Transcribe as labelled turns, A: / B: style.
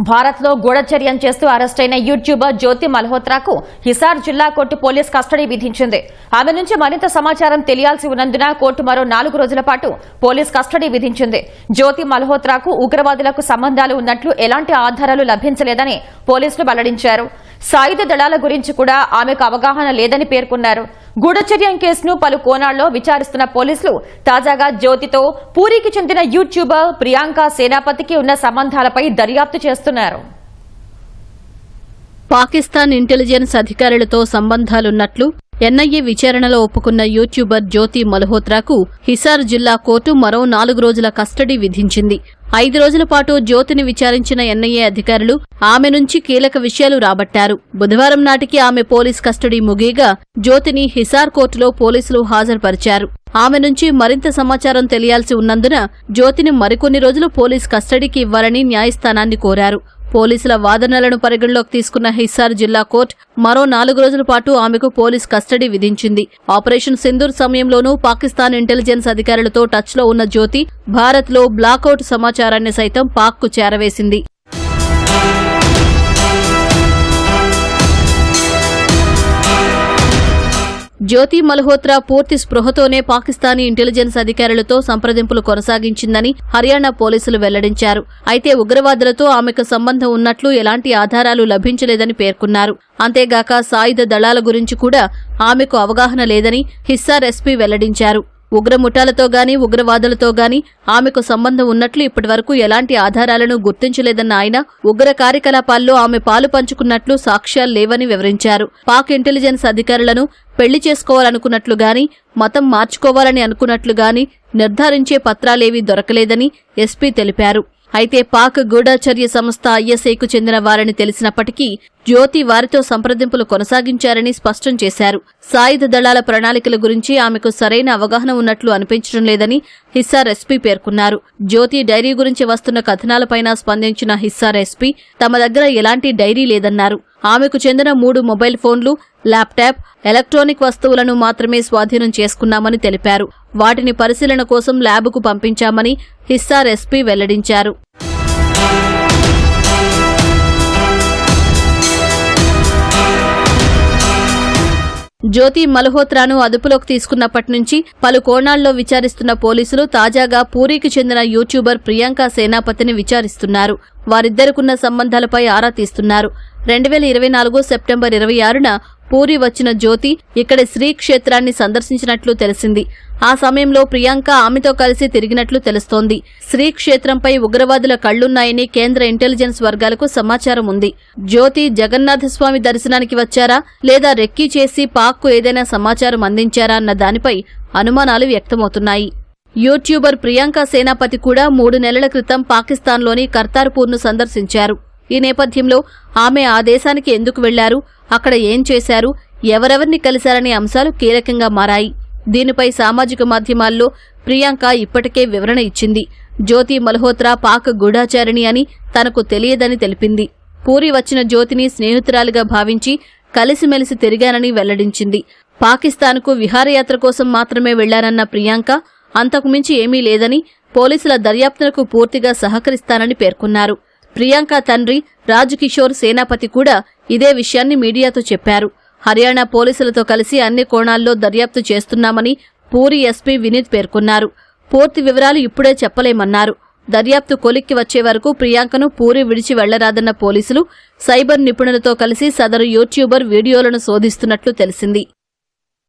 A: భారత్లో గూఢచర్యం చేస్తూ అరెస్టైన యూట్యూబర్ జ్యోతి మల్హోత్రాకు హిసార్ జిల్లా కోర్టు పోలీస్ కస్టడీ విధించింది. ఆమె నుంచి మరింత సమాచారం తెలియాల్సి ఉన్నందున కోర్టు మరో 4 రోజుల పాటు పోలీస్ కస్టడీ విధించింది. జ్యోతి మల్హోత్రాకు ఉగ్రవాదులకు సంబంధాలు ఉన్నట్లు ఎలాంటి ఆధారాలు లభించలేదని పోలీసులు వెల్లడించారు. సాయుధ దళాల గురించి కూడా ఆమెకు అవగాహన లేదని పేర్కొన్నారు. గూఢచర్యం కేసును పలు కోణాల్లో విచారిస్తున్న పోలీసులు తాజాగా జ్యోతితో పూరికి చెందిన యూట్యూబర్ ప్రియాంక సేనాపతికి ఉన్న సంబంధాలపై దర్యాప్తు చేస్తున్నారు.
B: పాకిస్తాన్ ఇంటెలిజెన్స్ అధికారులతో సంబంధాలున్నట్లు ఎన్ఐఏ విచారణలో ఒప్పుకున్న యూట్యూబర్ జ్యోతి మల్హోత్రాకు హిసార్ జిల్లా కోర్టు మరో 4 రోజుల కస్టడీ విధించింది. 5 రోజుల పాటు జ్యోతిని విచారించిన ఎన్ఐఏ అధికారులు ఆమె నుంచి కీలక విషయాలు రాబట్టారు. బుధవారం నాటికి ఆమె పోలీస్ కస్టడీ ముగియగా జ్యోతిని హిసార్ కోర్టులో పోలీసులు హాజరుపరిచారు. ఆమె నుంచి మరింత సమాచారం తెలియాల్సి ఉన్నందున జ్యోతిని మరికొన్ని రోజులు పోలీస్ కస్టడీకి ఇవ్వాలని న్యాయస్థానాన్ని కోరారు. పోలీసుల వాదనలను పరిగణలోకి తీసుకున్న హిసార్ జిల్లా కోర్టు మరో 4 రోజుల పాటు ఆమెకు పోలీస్ కస్టడీ విధించింది. ఆపరేషన్ సింధూర్ సమయంలోనూ పాకిస్తాన్ ఇంటెలిజెన్స్ అధికారులతో టచ్లో ఉన్న జ్యోతి భారత్లో బ్లాకౌట్ సమాచారాన్ని సైతం పాక్కు చేరవేసింది. జ్యోతి మల్హోత్రా పూర్తి స్పృహతోనే పాకిస్తానీ ఇంటెలిజెన్స్ అధికారులతో సంప్రదింపులు కొనసాగించిందని హర్యానా పోలీసులు వెల్లడించారు. అయితే ఉగ్రవాదులతో ఆమెకు సంబంధం ఉన్నట్లు ఎలాంటి ఆధారాలు లభించలేదని పేర్కొన్నారు. అంతేగాక సాయుధ దళాల గురించి కూడా ఆమెకు అవగాహన లేదని హిస్సార్ ఎస్పీ వెల్లడించారు. ఉగ్రముఠాలతో గాని ఉగ్రవాదులతో గాని ఆమెకు సంబంధం ఉన్నట్లు ఇప్పటివరకు ఎలాంటి ఆధారాలను గుర్తించలేదన్న ఆయన ఉగ్ర కార్యకలాపాల్లో ఆమె పాలు పంచుకున్నట్లు సాక్ష్యాలు లేవని వివరించారు. పాక్ ఇంటెలిజెన్స్ అధికారులను పెళ్లి చేసుకోవాలనుకున్నట్లు గాని మతం మార్చుకోవాలని అనుకున్నట్లు గాని నిర్ధారించే పత్రాలేవీ దొరకలేదని ఎస్పీ తెలిపారు. అయితే పాక్ గూఢచర్య సంస్థ ఐఎస్ఐకు చెందిన వారని తెలిసినప్పటికీ జ్యోతి వారితో సంప్రదింపులు కొనసాగించారని స్పష్టం చేశారు. సాయుధ దళాల ప్రణాళికల గురించి ఆమెకు సరైన అవగాహన ఉన్నట్లు అనిపించడం లేదని హిస్సార్ ఎస్పీ పేర్కొన్నారు. జ్యోతి డైరీ గురించి వస్తున్న కథనాలపైన స్పందించిన హిస్సార్ ఎస్పీ తమ దగ్గర ఎలాంటి డైరీ లేదన్నారు. ఆమెకు చెందిన 3 మొబైల్ ఫోన్లు, ల్యాప్టాప్, ఎలక్ట్రానిక్ వస్తువులను మాత్రమే స్వాధీనం చేసుకున్నామని తెలిపారు. వాటిని పరిశీలన కోసం ల్యాబ్కు పంపించామని హిస్సార్ ఎస్పీ వెల్లడించారు. జ్యోతి మల్హోత్రాను అదుపులోకి తీసుకున్నప్పటి నుంచి పలు కోణాల్లో విచారిస్తున్న పోలీసులు తాజాగా పూరికి చెందిన యూట్యూబర్ ప్రియాంక సేనాపతిని విచారిస్తున్నారు. వారిద్దరికున్న సంబంధాలపై ఆరా తీస్తున్నారు. 2024 సెప్టెంబర్ 26న పూరి వచ్చిన జ్యోతి ఇక్కడి శ్రీక్షేత్రాన్ని సందర్శించినట్లు తెలిసింది. ఆ సమయంలో ప్రియాంక ఆమెతో కలిసి తిరిగినట్లు తెలుస్తోంది. శ్రీక్షేత్రంపై ఉగ్రవాదుల కళ్లున్నాయని కేంద్ర ఇంటెలిజెన్స్ వర్గాలకు సమాచారం ఉంది. జ్యోతి జగన్నాథస్వామి దర్శనానికి వచ్చారా లేదా రెక్కీ చేసి పాక్కు ఏదైనా సమాచారం అందించారా అన్న దానిపై అనుమానాలు వ్యక్తమవుతున్నాయి. యూట్యూబర్ ప్రియాంక సేనాపతి కూడా 3 నెలల క్రితం పాకిస్తాన్లోని కర్తార్పూర్ను సందర్శించారు. ఈ నేపథ్యంలో ఆమె ఆ దేశానికి ఎందుకు వెళ్లారు, అక్కడ ఏం చేశారు, ఎవరెవరిని కలిశారనే అంశాలు కీలకంగా మారాయి. దీనిపై సామాజిక మాధ్యమాల్లో ప్రియాంక ఇప్పటికే వివరణ ఇచ్చింది. జ్యోతి మల్హోత్రా పాక్ గూఢాచారిణి అని తనకు తెలియదని తెలిపింది. పూరి వచ్చిన జ్యోతిని స్నేహితురాలిగా భావించి కలిసిమెలిసి తిరిగానని వెల్లడించింది. పాకిస్తాన్కు విహారయాత్ర కోసం మాత్రమే వెళ్లారన్న ప్రియాంక అంతకుమించి ఏమీ లేదని, పోలీసుల దర్యాప్తునకు పూర్తిగా సహకరిస్తానని పేర్కొన్నారు. ప్రియాంక తండ్రి రాజ్ కిషోర్ సేనాపతి కూడా ఇదే విషయాన్ని మీడియాతో చెప్పారు. హర్యానా పోలీసులతో కలిసి అన్ని కోణాల్లో దర్యాప్తు చేస్తున్నామని పూరి ఎస్పీ వినీత్ పేర్కొన్నారు. పూర్తి వివరాలు ఇప్పుడే చెప్పలేమన్నారు. దర్యాప్తు కొలిక్కి వచ్చే వరకు ప్రియాంకను పూరి విడిచి వెళ్లరాదన్న పోలీసులు సైబర్ నిపుణులతో కలిసి సదరు యూట్యూబర్ వీడియోలను శోధిస్తున్నట్లు తెలిసింది.